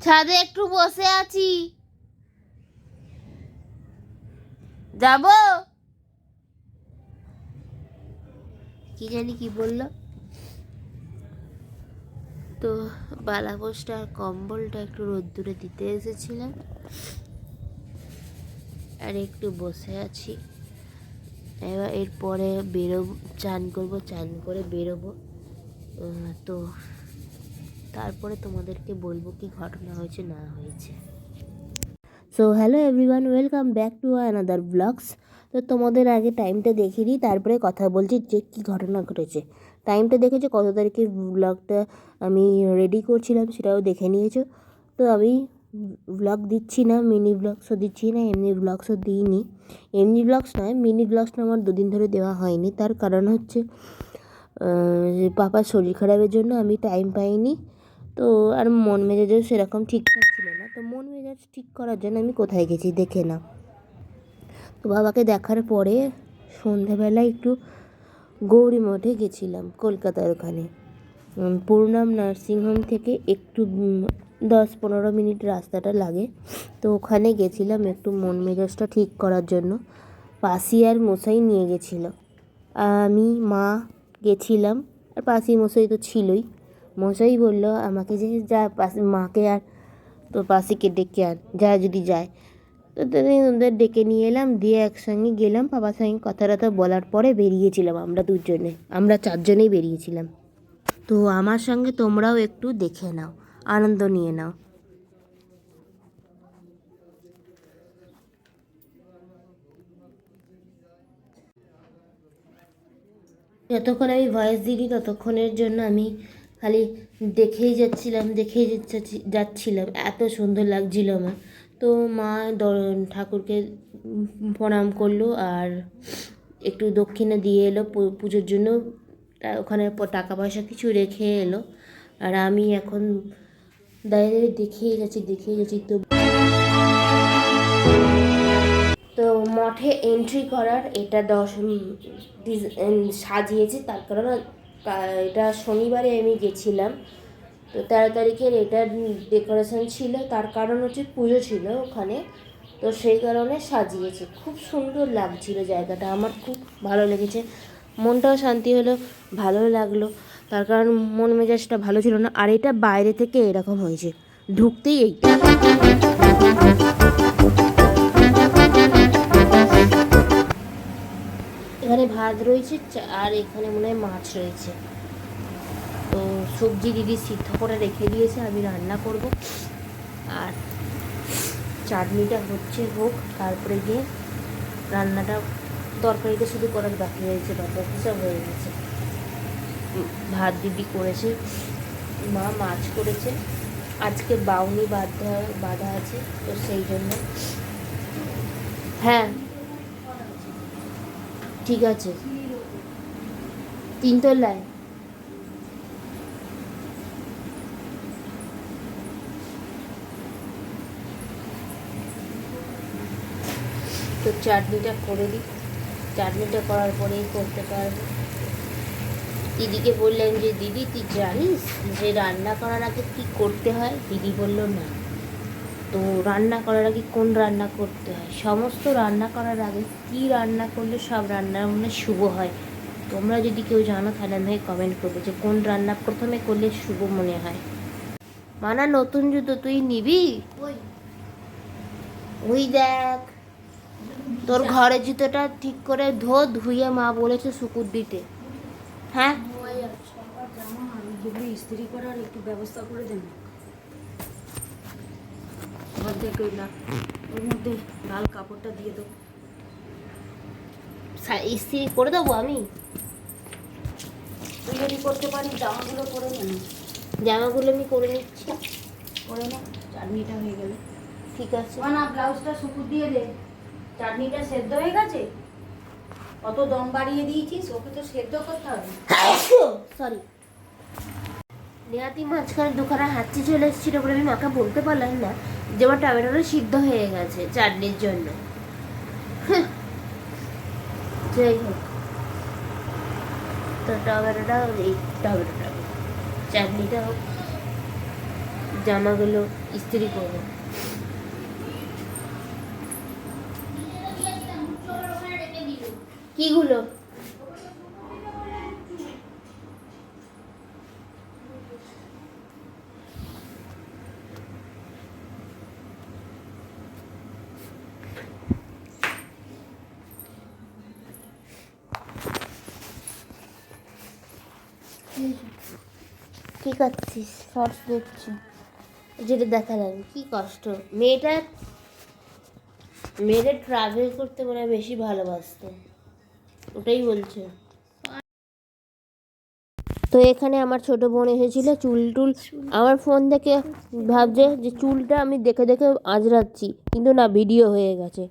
ছাদে একটু বসে আছি, যাব। কি জানি কি বললো। তো বালাপোষটা আর কম্বলটা একটু রোদ্দুরে দিতে এসেছিলাম, আর একটু বসে আছি। এবার এরপরে বেরোবো, চান করবো, চান করে বেরোবো। তো তারপরে তোমাদেরকে বলবো কি ঘটনা হয়েছে না হয়েছে। So hello everyone, welcome back to another blogs. তো তোমাদের আগে টাইমটা দেখিয়ে দিই, তারপরে কথা বলছি যে কী ঘটনা ঘটেছে। টাইমটা দেখেছো, কত তারিখে ব্লগটা আমি রেডি করছিলাম সেটাও দেখে নিয়েছো। তো আমি ব্লগ দিচ্ছি না, মিনি ব্লগসও দিচ্ছি না, এমনি ব্লগসও দিইনি। এমনি ব্লগস নয়, মিনি ব্লগসটা আমার দুদিন ধরে দেওয়া হয়নি। তার কারণ হচ্ছে পাপার শরীর খারাপের জন্য আমি টাইম পাইনি। তো আর মন মেজাজও সেরকম ঠিকঠাক ছিল না। তো মন মেজাজ ঠিক করার জন্য আমি কোথায় গেছি দেখে নাও। তো বাবাকে দেখার পরে সন্ধেবেলায় একটু গৌরী মঠে গেছিলাম, কলকাতার ওখানে। পূর্ণাম নার্সিংহোম থেকে একটু 10-15 মিনিট রাস্তাটা লাগে। তো ওখানে গেছিলাম একটু মন মেজাজটা ঠিক করার জন্য। পাশি আর মশাই নিয়ে গেছিলো, আমি মা গেছিলাম, আর পাশি মশাই তো ছিলই। মশাই বললো আমাকে যে যা মাকে আর তো পাশিকে ডেকে আন, যা যদি যায়। তো ওদের ডেকে নিয়ে এলাম, দিয়ে একসঙ্গে গেলাম। বাবার সঙ্গে কথা টথা বলার পরে বেরিয়েছিলাম আমরা 4 জনেই বেরিয়েছিলাম। তো আমার সঙ্গে তোমরাও একটু দেখে নাও, আনন্দ নিয়ে নাও। যতক্ষণ আমি ভয়েস দিইনি ততক্ষণের জন্য আমি খালি দেখেই যাচ্ছিলাম, এত সুন্দর লাগছিল আমার। তো মা ঠাকুরকে প্রণাম করলো, আর একটু দক্ষিণা দিয়ে এলো পুজোর জন্য। ওখানে টাকা পয়সা কিছু রেখে এলো, আর আমি এখন দাঁড়িয়ে দেখেই যাচ্ছি। তো মঠে এন্ট্রি করার এটা সাজিয়েছে, তার কারণ এটা শনিবারে আমি গেছিলাম। তো 13 তারিখের এটা ডেকোরেশন ছিল, তার কারণ হচ্ছে পুজো ছিল ওখানে। তো সেই কারণে সাজিয়েছে, খুব সুন্দর লাগছিল জায়গাটা, আমার খুব ভালো লেগেছে। মনটাও শান্তি হলো, ভালো লাগলো। তার কারণ মন মেজাজটা ভালো ছিল না। আর এটা বাইরে থেকে এরকম হয়েছে, ঢুকতেই এইটা। এখানে ভাত রয়েছে, আর এখানে মনে হয় মাছ রয়েছে। তো সবজি দিদি সিদ্ধ করে রেখে দিয়েছে, আমি রান্না করব। আর চাটনিটা হোক, তারপরে গিয়ে রান্নাটা, তরকারিটা শুধু করার বাকি রয়েছে, বাকি সব হয়ে গেছে। ভাত দিদি করেছে, মা মাছ করেছে। আজকে বাউনি বাঁধা আছে, তো সেই জন্য। হ্যাঁ ঠিক আছে, 3 তলায়। তো চাটনিটা করে দিই, চাটনিটা করার পরেই করতে পারবো। দিদিকে বললেন যে দিদি তুই জানিস যে রান্না করার আগে কী করতে হয়? দিদি বলল না। তো রান্না করার আগে কোন রান্না করতে হয়? সমস্ত রান্না করার আগে কী রান্না করলে সব রান্নার মনে শুভ হয়? তোমরা যদি কেউ জানো তাহলে আমাকে কমেন্ট করবে যে কোন রান্না প্রথমে করলে শুভ মনে হয়। মানা নতুন জুতো তুই নিবি? ওই দেখ, তোর ঘরের জুতোটা ঠিক করে ধুয়ে মা বলেছে শুকুর দিতে। হ্যাঁ ইস্ত্রি করার একটু ব্যবস্থা করে দেন। ওর মধ্যে লাল কাপড়টা দিয়ে দেবো, ইস্ত্রি করে দেবো আমি। তুই যদি করতে পারিস জামাগুলো করে নেন। জামাগুলো আমি করে নিচ্ছি, করে নে, চাটনিটা হয়ে গেলে ঠিক আছে। না ব্লাউজটা শুকুর দিয়ে দে। চাটনিটা সেদ্ধ হয়ে গেছে, অত দম বাড়িয়ে দিয়েছিস, ওকে তো সেদ্ধ করতে হবে। সরি, নেহাতি মাঝখানে দুখানা হাঁচি চলে এসেছিল বলে আমি মাকে বলতে পারলাম না যে আমার টমেটোটা সিদ্ধ হয়ে গেছে চাটনির জন্য। যাই হোক, তো টমেটোটা চাটনিটা হোক, জামাগুলো ইস্ত্রি করবো। কিগুলো? কি করছিস? শর্টস দেখছি, যেটা দেখালাম। কি কষ্ট মেয়েটা ট্রাভেল করতে মনে হয় বেশি ভালোবাসতো, ওটাই বলছে। তো এখানে আমার ছোট বোন এসেছিল, চুল টুল আমার ফোন দেখে ভাবছে যে চুলটা আমি দেখে দেখে আঁচড়াচ্ছি, কিন্তু না, ভিডিও হয়ে গেছে।